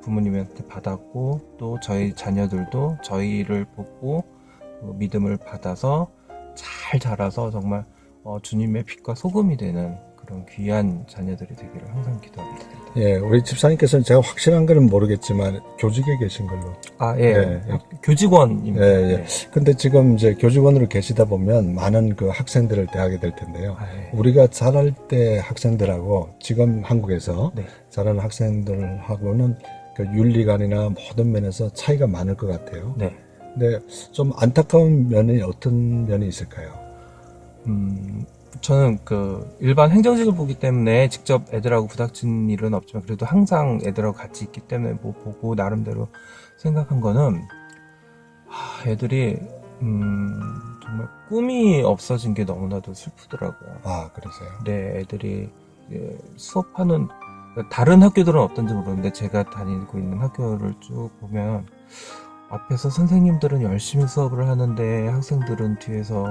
[SPEAKER 6] 부모님한테 받았고 또 저희 자녀들도 저희를 보고 그 믿음을 받아서 잘 자라서 정말 주님의 빛과 소금이 되는 그런 귀한 자녀들이 되기를 항상 기도합니다.
[SPEAKER 1] 예, 우리 집사님께서는 제가 확실한 거는 모르겠지만 교직에 계신 걸로. 예.
[SPEAKER 6] 교직원입니다.
[SPEAKER 1] 예, 예. 근데 지금 이제 교직원으로 계시다 보면 많은 그 학생들을 대하게 될 텐데요.
[SPEAKER 6] 예.
[SPEAKER 1] 우리가 자랄 때 학생들하고 지금 한국에서
[SPEAKER 6] 네.
[SPEAKER 1] 자라는 학생들하고는 그 윤리관이나 모든 면에서 차이가 많을 것 같아요.
[SPEAKER 6] 네.
[SPEAKER 1] 근데 좀 안타까운 면이 어떤 면이 있을까요?
[SPEAKER 6] 저는 그 일반 행정직을 보기 때문에 직접 애들하고 부닥친 일은 없지만 그래도 항상 애들하고 같이 있기 때문에 뭐 보고 나름대로 생각한 거는 애들이 정말 꿈이 없어진 게 너무나도 슬프더라고요.
[SPEAKER 1] 아, 그러세요?
[SPEAKER 6] 네, 애들이 수업하는 다른 학교들은 어떤지 모르는데 제가 다니고 있는 학교를 쭉 보면 앞에서 선생님들은 열심히 수업을 하는데 학생들은 뒤에서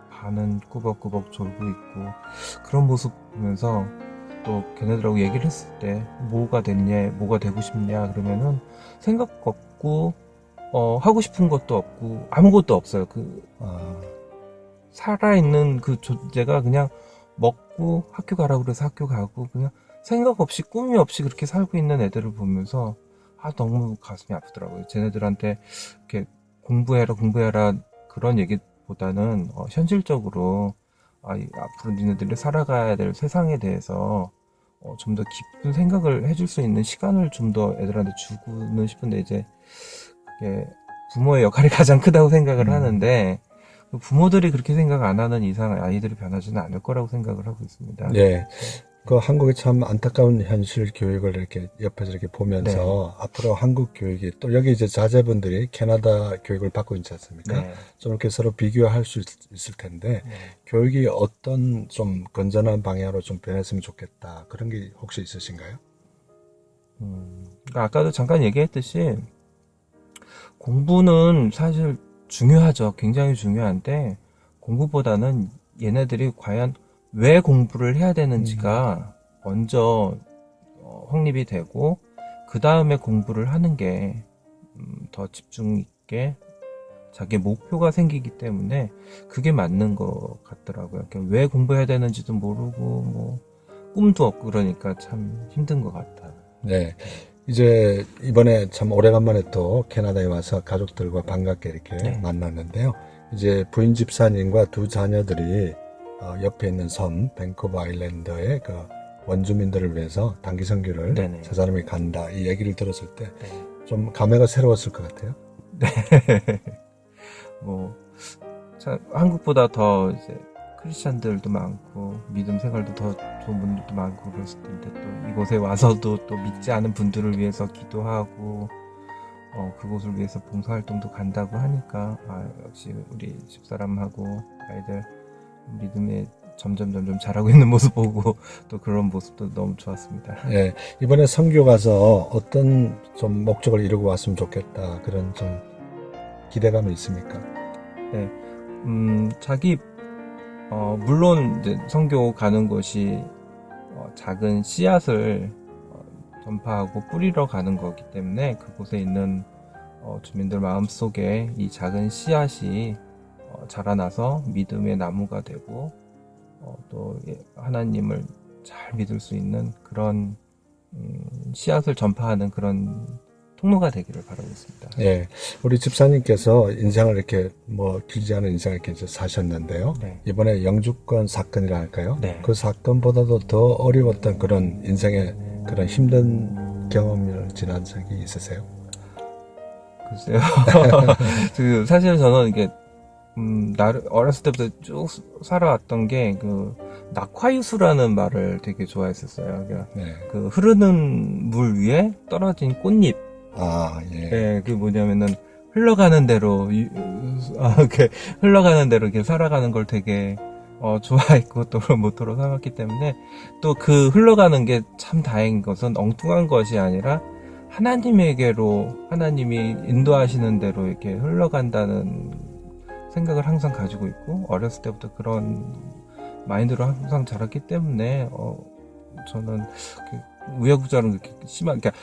[SPEAKER 6] 반은 꾸벅꾸벅 졸고 있고 그런 모습 보면서 또 걔네들하고 얘기를 했을 때 뭐가 됐냐, 뭐가 되고 싶냐 그러면은 생각 없고 하고 싶은 것도 없고 아무것도 없어요. 살아있는 그 존재가 그냥 먹고 학교 가라고 그래서 학교 가고 그냥 생각 없이 꿈이 없이 그렇게 살고 있는 애들을 보면서 너무 가슴이 아프더라고요. 쟤네들한테 이렇게 공부해라 그런 얘기보다는 현실적으로 앞으로 니네들이 살아가야 될 세상에 대해서 좀 더 깊은 생각을 해줄 수 있는 시간을 좀 더 애들한테 주고는 싶은데 이제 그게 부모의 역할이 가장 크다고 생각을 하는데 부모들이 그렇게 생각 안 하는 이상 아이들이 변하지는 않을 거라고 생각을 하고 있습니다.
[SPEAKER 1] 네. 그 한국의 참 안타까운 현실 교육을 이렇게 옆에서 이렇게 보면서 앞으로 한국 교육이 또 여기 이제 자제분들이 캐나다 교육을 받고 있지 않습니까?
[SPEAKER 6] 네.
[SPEAKER 1] 좀 이렇게 서로 비교할 수 있을 텐데 교육이 어떤 좀 건전한 방향으로 좀 변했으면 좋겠다 그런 게 혹시 있으신가요?
[SPEAKER 6] 그러니까 아까도 잠깐 얘기했듯이 공부는 사실 중요하죠. 굉장히 중요한데 공부보다는 얘네들이 과연 왜 공부를 해야 되는지가 먼저 확립이 되고 그 다음에 공부를 하는 게 더 집중 있게 자기 목표가 생기기 때문에 그게 맞는 것 같더라고요. 그러니까 왜 공부해야 되는지도 모르고 뭐 꿈도 없고 그러니까 참 힘든 것 같아요.
[SPEAKER 1] 네. 이제 이번에 참 오래간만에 또 캐나다에 와서 가족들과 반갑게 이렇게 만났는데요. 이제 부인 집사님과 두 자녀들이 옆에 있는 섬 밴쿠버 아일랜드의 그 원주민들을 위해서 단기 선교를 세 사람이 간다 이 얘기를 들었을 때 좀 감회가 새로웠을 것 같아요.
[SPEAKER 6] 네. 뭐 참 한국보다 더 이제 크리스찬들도 많고 믿음 생활도 더 좋은 분들도 많고 그랬을 텐데 또 이곳에 와서도 또 믿지 않은 분들을 위해서 기도하고 그곳을 위해서 봉사활동도 간다고 하니까 역시 우리 집사람하고 아이들 믿음에 점점 자라고 있는 모습 보고 또 그런 모습도 너무 좋았습니다.
[SPEAKER 1] 네, 이번에 선교 가서 어떤 좀 목적을 이루고 왔으면 좋겠다 그런 좀 기대감이 있습니까?
[SPEAKER 6] 네, 자기 물론 이제 선교 가는 것이 작은 씨앗을 전파하고 뿌리러 가는 거기 때문에 그곳에 있는 주민들 마음속에 이 작은 씨앗이 자라나서 믿음의 나무가 되고 또 하나님을 잘 믿을 수 있는 그런 씨앗을 전파하는 그런 통로가 되기를 바라고 있습니다.
[SPEAKER 1] 예, 우리 집사님께서 인생을 이렇게 뭐 길지 않은 인생을 이렇게 이제 사셨는데요. 이번에 영주권 사건이라 할까요? 그 사건보다도 더 어려웠던 그런 인생의 그런 힘든 경험을 지난 적이 있으세요?
[SPEAKER 6] 글쎄요. 사실 저는 이게 어렸을 때부터 쭉 살아왔던 게 낙화유수라는 말을 되게 좋아했었어요. 그러니까 그 흐르는 물 위에 떨어진 꽃잎. 그게 뭐냐면은 흘러가는 대로 이렇게 흘러가는 대로 이렇게 살아가는 걸 되게 좋아했고 또 모토로 삼았기 때문에 또 그 흘러가는 게 참 다행인 것은 엉뚱한 것이 아니라 하나님에게로 하나님이 인도하시는 대로 이렇게 흘러간다는 생각을 항상 가지고 있고 어렸을 때부터 그런 마인드로 항상 자랐기 때문에 저는 우여곡절은 그렇게 심한 그러니까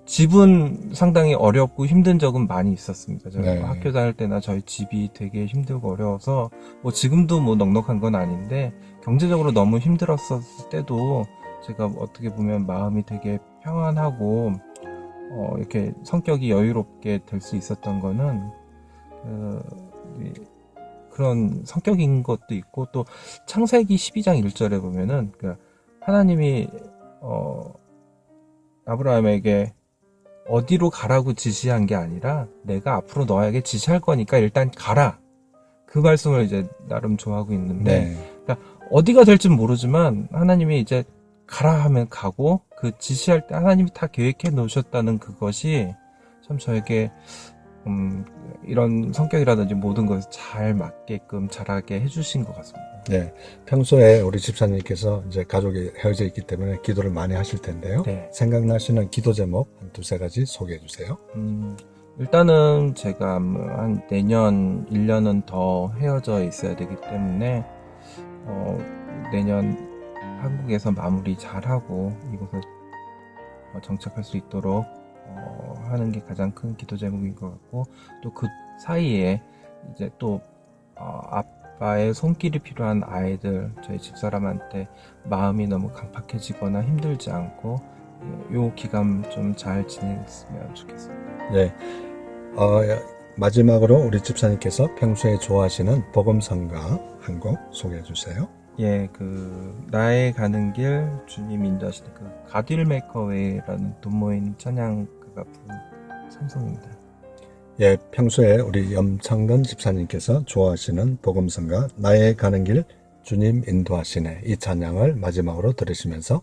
[SPEAKER 6] 집은 상당히 어렵고 힘든 적은 많이 있었습니다. 제가
[SPEAKER 1] 네.
[SPEAKER 6] 학교 다닐 때나 저희 집이 되게 힘들고 어려워서 뭐 지금도 뭐 넉넉한 건 아닌데 경제적으로 너무 힘들었을 때도 제가 어떻게 보면 마음이 되게 평안하고 이렇게 성격이 여유롭게 될 수 있었던 거는 그런 성격인 것도 있고 또 창세기 12장 1절에 보면은 하나님이 아브라함에게 어디로 가라고 지시한 게 아니라 내가 앞으로 너에게 지시할 거니까 일단 가라. 그 말씀을 이제 나름 좋아하고 있는데
[SPEAKER 1] 네.
[SPEAKER 6] 그러니까 어디가 될진 모르지만 하나님이 이제 가라 하면 가고 그 지시할 때 하나님이 다 계획해 놓으셨다는 그것이 참 저에게 이런 성격이라든지 모든 것을 잘 맞게끔 자라게 해주신 것 같습니다.
[SPEAKER 1] 네. 평소에 우리 집사님께서 이제 가족이 헤어져 있기 때문에 기도를 많이 하실 텐데요.
[SPEAKER 6] 네.
[SPEAKER 1] 생각나시는 기도 제목 한 두세 가지 소개해 주세요.
[SPEAKER 6] 일단은 제가 한 내년 1년은 더 헤어져 있어야 되기 때문에 내년 한국에서 마무리 잘하고 이곳에 정착할 수 있도록 하는 게 가장 큰 기도 제목인 것 같고 또 그 사이에 이제 또 아빠의 손길이 필요한 아이들 저희 집사람한테 마음이 너무 강팍해지거나 힘들지 않고 요 기간 좀 잘 지냈으면 좋겠습니다.
[SPEAKER 1] 네. 마지막으로 우리 집사님께서 평소에 좋아하시는 복음성가 한 곡 소개해 주세요.
[SPEAKER 6] 예, 나의 가는 길 주님 인도하시는 가딜 메이커웨이라는 돈 모인 찬양가가 부른 찬송입니다.
[SPEAKER 1] 예, 평소에 우리 염창건 집사님께서 좋아하시는 복음성가 나의 가는 길 주님 인도하시네 이 찬양을 마지막으로 들으시면서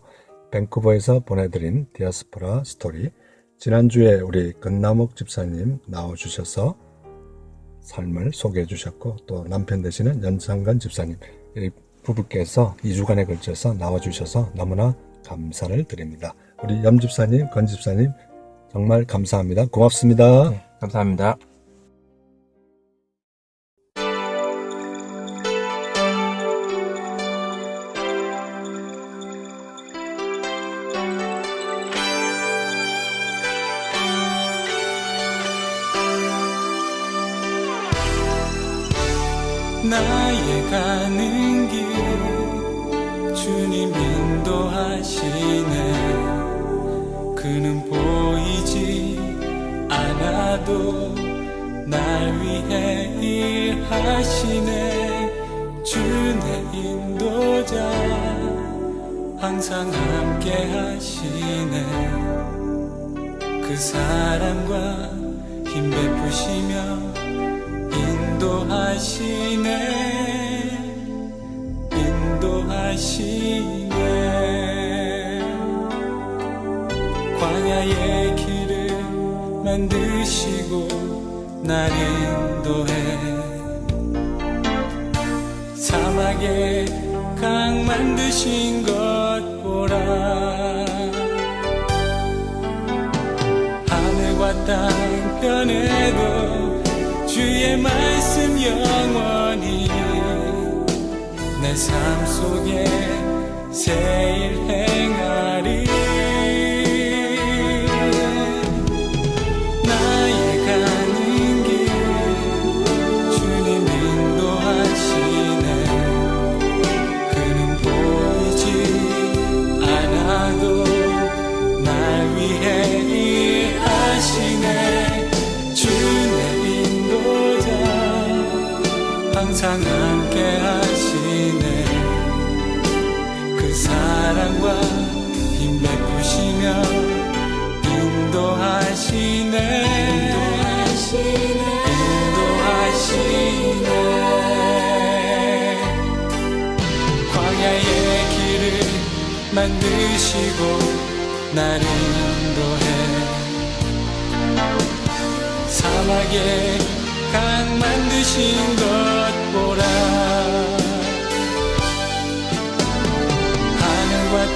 [SPEAKER 1] 밴쿠버에서 보내드린 디아스포라 스토리 지난주에 우리 건나목 집사님 나와주셔서 삶을 소개해 주셨고 또 남편 되시는 연창건 집사님 이 부부께서 2주간에 걸쳐서 나와주셔서 너무나 감사를 드립니다. 우리 염 집사님, 건 집사님 정말 감사합니다. 고맙습니다.
[SPEAKER 6] 네, 감사합니다.
[SPEAKER 4] 나의 가는 길 주님 인도하시네 그는 보이지 않아도 날 위해 일하시네 주 내 인도자 항상 함께 하시네 그 사랑과 힘 베푸시며 인도하시네 광야의 길을 만드시고 날 인도해 사막에 강 만드신 것 보라 하늘과 땅 변해도 주의 말씀 영원히 내 삶 속에 새 일 행하리 나의 가는 길 주님 인도하시네 그는 보이지 않아도 날 위해 일하시네 항상 함께 하시네 그 사랑과 힘 베푸시며 인도하시네 광야의 길을 만드시고 날 인도해 사막에 강 만드신 것 보라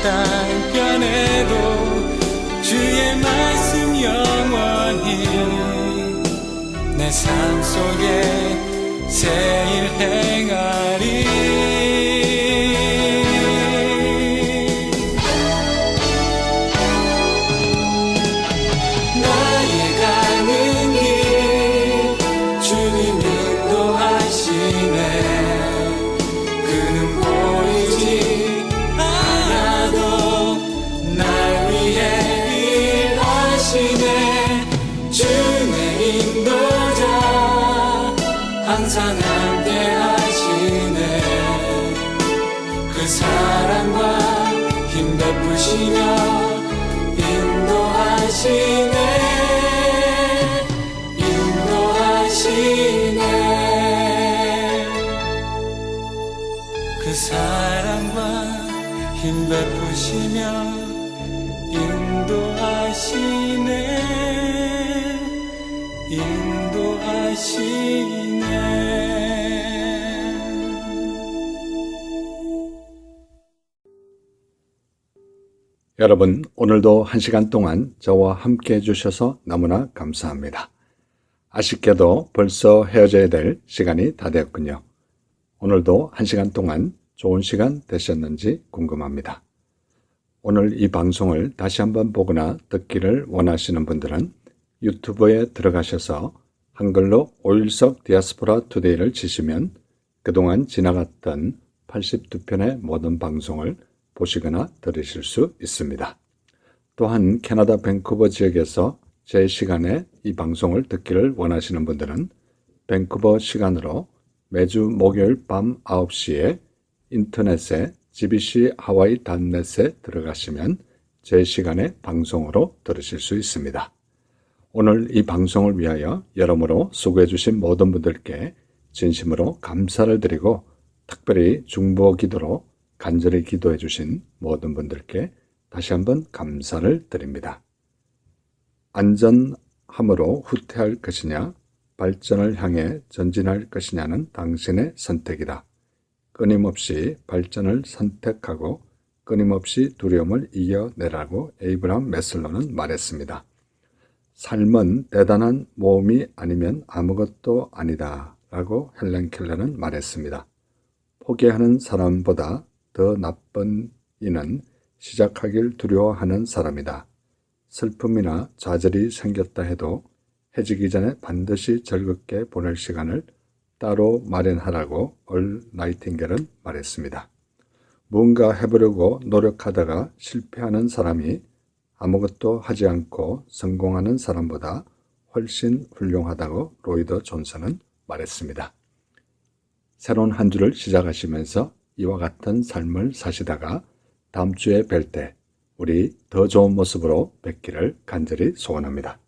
[SPEAKER 4] 땅편에도 주의 말씀 영원히 내 삶 속에 새 일 행하리. 나의 가는 길 주님 인도하시네. 그는 보이지 않아도 날 위해 일하시네. 주의 인도자 항상 함께 하시네. 그 사랑과 힘 베푸시며 인도하시네. 그 사랑과 힘 베푸시며 인도하시네.
[SPEAKER 1] 여러분, 오늘도 1시간 동안 저와 함께 해주셔서 너무나 감사합니다. 아쉽게도 벌써 헤어져야 될 시간이 다 되었군요. 오늘도 1시간 동안 좋은 시간 되셨는지 궁금합니다. 오늘 이 방송을 다시 한번 보거나 듣기를 원하시는 분들은 유튜브에 들어가셔서 한글로 오일석 디아스포라 투데이를 치시면 그동안 지나갔던 82편의 모든 방송을 보시거나 들으실 수 있습니다. 또한 캐나다 밴쿠버 지역에서 제 시간에 이 방송을 듣기를 원하시는 분들은 밴쿠버 시간으로 매주 목요일 밤 9시에 인터넷에 gbchawaii.net에 들어가시면 제 시간에 방송으로 들으실 수 있습니다. 오늘 이 방송을 위하여 여러모로 수고해 주신 모든 분들께 진심으로 감사를 드리고 특별히 중보 기도로 간절히 기도해 주신 모든 분들께 다시 한번 감사를 드립니다. 안전함으로 후퇴할 것이냐 발전을 향해 전진할 것이냐는 당신의 선택이다. 끊임없이 발전을 선택하고 끊임없이 두려움을 이겨내라고 에이브라함 매슬로는 말했습니다. 삶은 대단한 모험이 아니면 아무것도 아니다 라고 헬렌 켈러는 말했습니다. 포기하는 사람보다 더 나쁜 이는 시작하길 두려워하는 사람이다. 슬픔이나 좌절이 생겼다 해도 해지기 전에 반드시 즐겁게 보낼 시간을 따로 마련하라고 얼 나이팅겔은 말했습니다. 무언가 해보려고 노력하다가 실패하는 사람이 아무것도 하지 않고 성공하는 사람보다 훨씬 훌륭하다고 로이더 존슨은 말했습니다. 새로운 한 주를 시작하시면서 이와 같은 삶을 사시다가 다음 주에 뵐 때 우리 더 좋은 모습으로 뵙기를 간절히 소원합니다.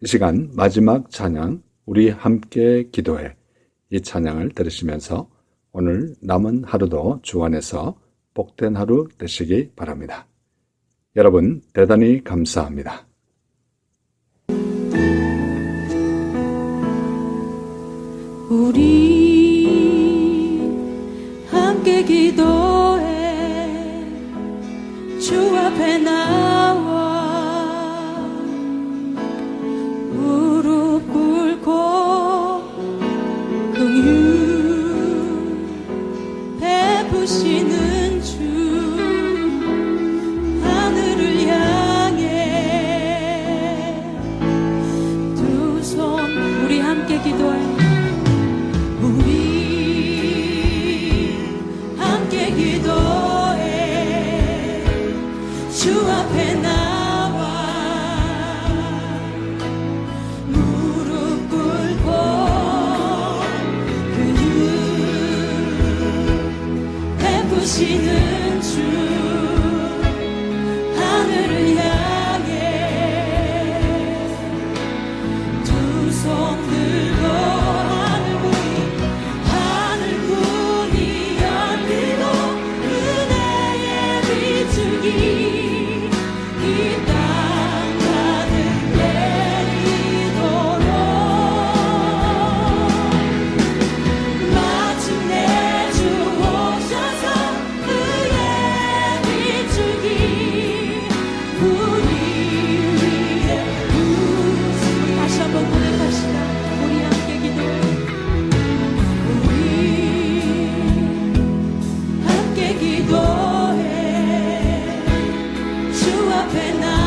[SPEAKER 1] 이 시간 마지막 찬양 우리 함께 기도해 이 찬양을 들으시면서 오늘 남은 하루도 주 안에서 복된 하루 되시기 바랍니다. 여러분 대단히 감사합니다.
[SPEAKER 5] 우리 함께 기도해 주 앞에 나와 무릎 꿇고 긍휼 베푸시는 주 하늘을 향해 두 손 우리 함께 기도해 우리 함께 기도해 주 앞에 나와 무릎 꿇고 긍휼 베푸시는 주 하늘을 향해 두 손 들고 하늘문이 열리고 은혜의 비추기 이 땅 가득 내리도록 마침내 주 오셔서 그의 앞에 나